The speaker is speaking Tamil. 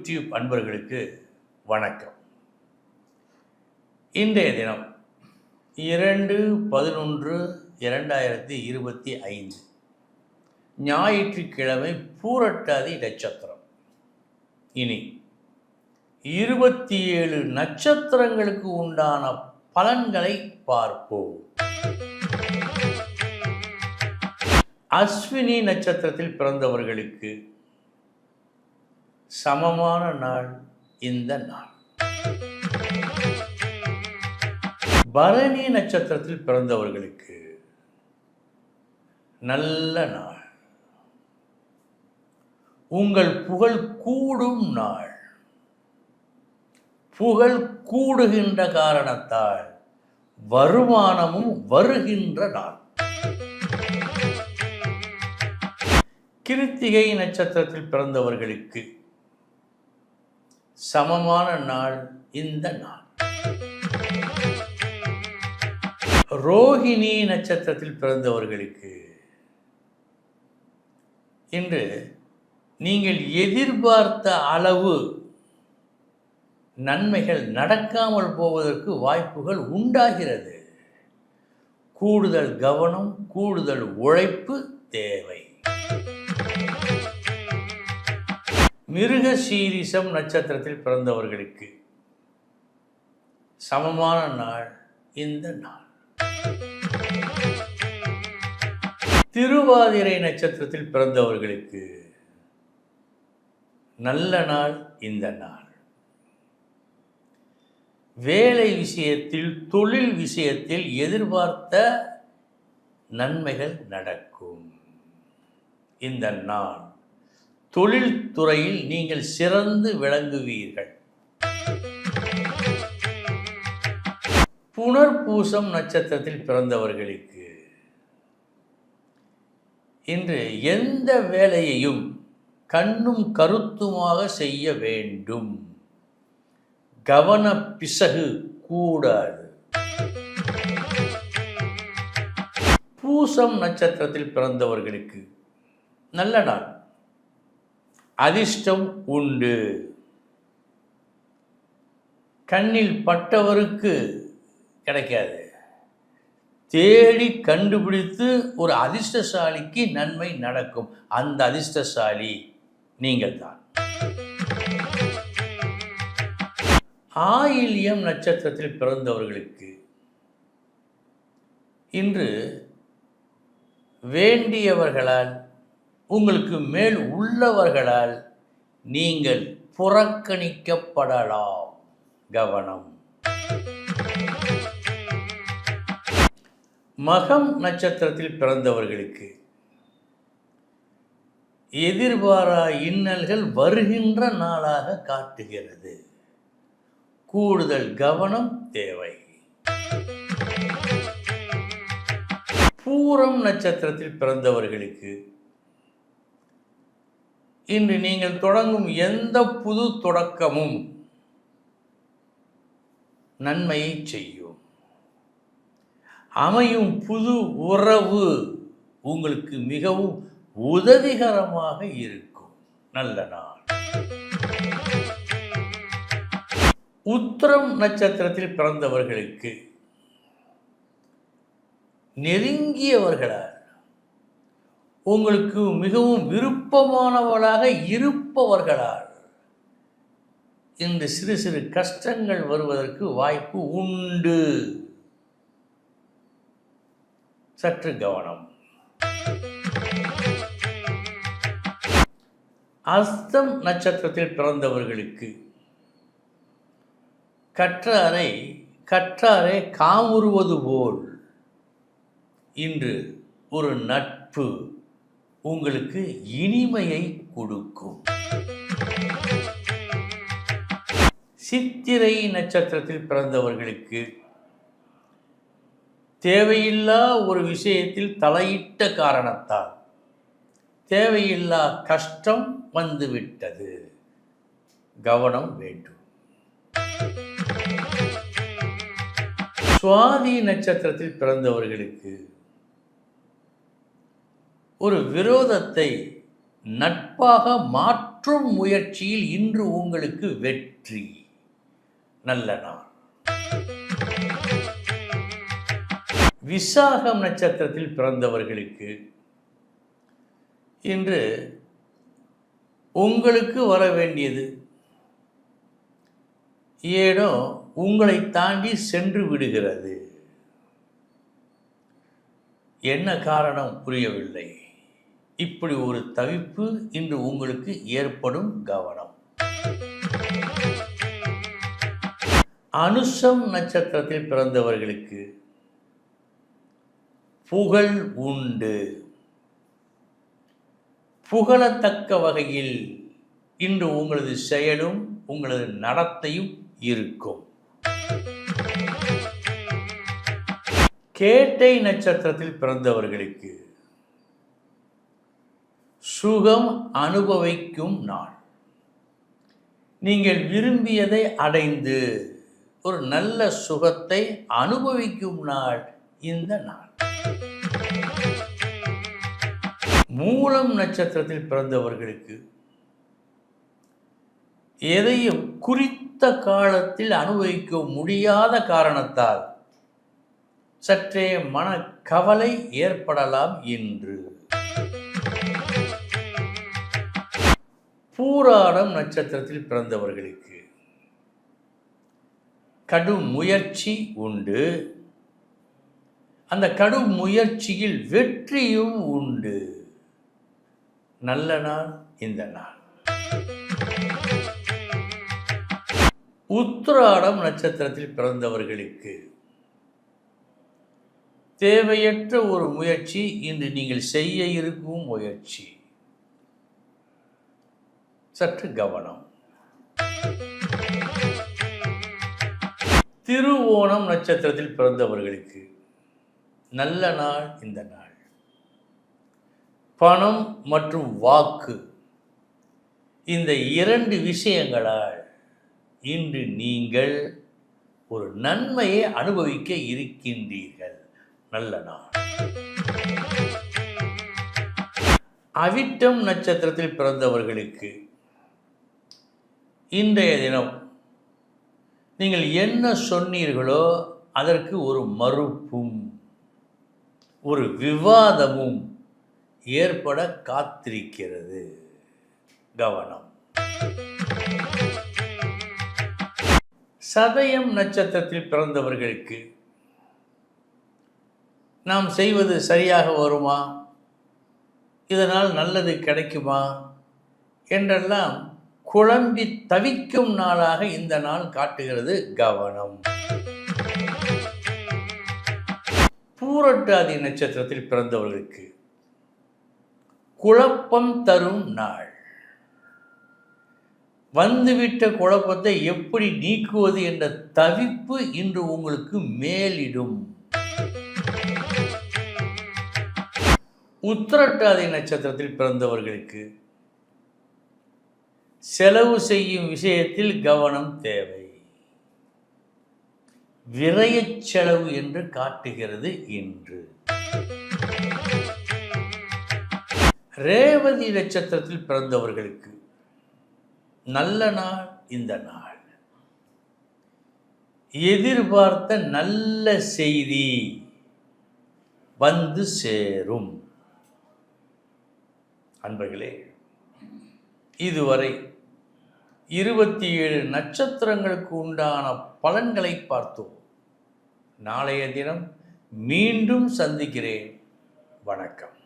யூடியூப் அன்பர்களுக்கு வணக்கம். இன்றைய தினம் 2/11/2025 ஞாயிற்றுக்கிழமை பூரட்டாதி நட்சத்திரம். இனி 27 நட்சத்திரங்களுக்கு உண்டான பலன்களை பார்ப்போம். அஸ்வினி நட்சத்திரத்தில் பிறந்தவர்களுக்கு சமமான நாள் இந்த நாள். பரணி நட்சத்திரத்தில் பிறந்தவர்களுக்கு நல்ல நாள். உங்கள் புகழ் கூடும் நாள். புகழ் கூடுகின்ற காரணத்தால் வருமானமும் வருகின்ற நாள். கிருத்திகை நட்சத்திரத்தில் பிறந்தவர்களுக்கு சமமான நாள் இந்த நாள். ரோஹிணி நட்சத்திரத்தில் பிறந்தவர்களுக்கு இன்று நீங்கள் எதிர்பார்த்த அளவு நன்மைகள் நடக்காமல் போவதற்கு வாய்ப்புகள் உண்டாகிறது. கூடுதல் கவனம், கூடுதல் உழைப்பு தேவை. மிருகசீரிஷம் நட்சத்திரத்தில் பிறந்தவர்களுக்கு சமமான நாள் இந்த நாள். திருவாதிரை நட்சத்திரத்தில் பிறந்தவர்களுக்கு நல்ல நாள் இந்த நாள். வேலை விஷயத்தில், தொழில் விஷயத்தில் எதிர்பார்த்த நன்மைகள் நடக்கும் இந்த நாள். தொழில் துறையில் நீங்கள் சிறந்து விளங்குவீர்கள். புனர்பூசம் நட்சத்திரத்தில் பிறந்தவர்களுக்கு இன்று எந்த வேலையையும் கண்ணும் கருத்துமாக செய்ய வேண்டும். கவன பிசகு கூடாது. பூசம் நட்சத்திரத்தில் பிறந்தவர்களுக்கு நல்ல நாள். அதிர்ஷ்டம் உண்டு. கண்ணில் பட்டவருக்கு கிடைக்காது. தேடி கண்டுபிடித்து ஒரு அதிர்ஷ்டசாலிக்கு நன்மை நடக்கும். அந்த அதிர்ஷ்டசாலி நீங்கள் தான். ஆயில்யம் நட்சத்திரத்தில் பிறந்தவர்களுக்கு இன்று வேண்டியவர்களால், உங்களுக்கு மேல் உள்ளவர்களால் நீங்கள் புறக்கணிக்கப்படலாம். கவனம். மகம் நட்சத்திரத்தில் பிறந்தவர்களுக்கு எதிர்பாரா இன்னல்கள் வருகின்ற நாளாக காட்டுகிறது. கூடுதல் கவனம் தேவை. பூரம் நட்சத்திரத்தில் பிறந்தவர்களுக்கு இன்று நீங்கள் தொடங்கும் எந்த புது தொடக்கமும் நன்மையை செய்யும். அமையும் புது உறவு உங்களுக்கு மிகவும் உதவிகரமாக இருக்கும். நல்ல நாள். உத்திரம் நட்சத்திரத்தில் பிறந்தவர்களுக்கு நெருங்கியவர்களால், உங்களுக்கு மிகவும் விருப்பமானவர்களாக இருப்பவர்களால் இன்று சிறு சிறு கஷ்டங்கள் வருவதற்கு வாய்ப்பு உண்டு. சற்று கவனம். அஸ்தம் நட்சத்திரத்தில் பிறந்தவர்களுக்கு கற்றாரை காமுறுவது போல் இன்று ஒரு நட்பு உங்களுக்கு இனிமையை கொடுக்கும். சித்திரை நட்சத்திரத்தில் பிறந்தவர்களுக்கு தேவையில்லா ஒரு விஷயத்தில் தலையிட்ட காரணத்தால் தேவையில்லா கஷ்டம் வந்துவிட்டது. கவனம் வேண்டும். சுவாதி நட்சத்திரத்தில் பிறந்தவர்களுக்கு ஒரு விரோதத்தை நட்பாக மாற்ற மாற்றும் முயற்சியில் இன்று உங்களுக்கு வெற்றி. நல்ல நாள். விசாகம் நட்சத்திரத்தில் பிறந்தவர்களுக்கு இன்று உங்களுக்கு வர வேண்டியது ஏனோ உங்களை தாண்டி சென்று விடுகிறது. என்ன காரணம் புரியவில்லை. இப்படி ஒரு தவிப்பு இன்று உங்களுக்கு ஏற்படும். கவனம். அனுஷம் நட்சத்திரத்தில் பிறந்தவர்களுக்கு புகழ் உண்டு. புகழத்தக்க வகையில் இன்று உங்களது செயலும் உங்களது நடத்தையும் இருக்கும். கேட்டை நட்சத்திரத்தில் பிறந்தவர்களுக்கு சுகம் அனுபவிக்கும் நாள். நீங்கள் விரும்பியதை அடைந்து ஒரு நல்ல சுகத்தை அனுபவிக்கும் நாள் இந்த நாள். மூலம் நட்சத்திரத்தில் பிறந்தவர்களுக்கு எதையும் குறித்த காலத்தில் அனுபவிக்க முடியாத காரணத்தால் சற்றே மனக்கவலை ஏற்படலாம் என்று. பூராடம் நட்சத்திரத்தில் பிறந்தவர்களுக்கு கடும் முயற்சி உண்டு. அந்த கடும் முயற்சியில் வெற்றியும் உண்டு. நல்ல நாள் இந்த நாள். உத்திராடம் நட்சத்திரத்தில் பிறந்தவர்களுக்கு தேவையற்ற ஒரு முயற்சி இன்று நீங்கள் செய்ய இருக்கும் முயற்சி. சற்று கவனம். திருவோணம் நட்சத்திரத்தில் பிறந்தவர்களுக்கு நல்ல நாள் இந்த நாள். பணம் மற்றும் வாக்கு இந்த இரண்டு விஷயங்களால் இன்று நீங்கள் ஒரு நன்மையை அனுபவிக்க இருக்கின்றீர்கள். நல்ல நாள். அவிட்டம் நட்சத்திரத்தில் பிறந்தவர்களுக்கு இன்றைய தினம் நீங்கள் என்ன சொன்னீர்களோ அதற்கு ஒரு மறுப்பும் ஒரு விவாதமும் ஏற்பட காத்திருக்கிறது. கவனம். சதயம் நட்சத்திரத்தில் பிறந்தவர்களுக்கு நாம் செய்வது சரியாக வருமா, இதனால் நல்லது கிடைக்குமா என்றெல்லாம் குழம்பி தவிக்கும் நாளாக இந்த நாள் காட்டுகிறது. கவனம். பூரட்டாதி நட்சத்திரத்தில் பிறந்தவர்களுக்கு குழப்பம் தரும் நாள். வந்துவிட்ட குழப்பத்தை எப்படி நீக்குவது என்ற தவிப்பு இன்று உங்களுக்கு மேலிடும். உத்திரட்டாதி நட்சத்திரத்தில் பிறந்தவர்களுக்கு செலவு செய்யும் விஷயத்தில் கவனம் தேவை. விரயச் செலவு என்று காட்டுகிறது இன்று. ரேவதி நட்சத்திரத்தில் பிறந்தவர்களுக்கு நல்ல நாள் இந்த நாள். எதிர்பார்த்த நல்ல செய்தி வந்து சேரும். அன்பர்களே, இதுவரை 27 நட்சத்திரங்களுக்கு உண்டான பலன்களை பார்த்தோம். நாளைய தினம் மீண்டும் சந்திக்கிறேன். வணக்கம்.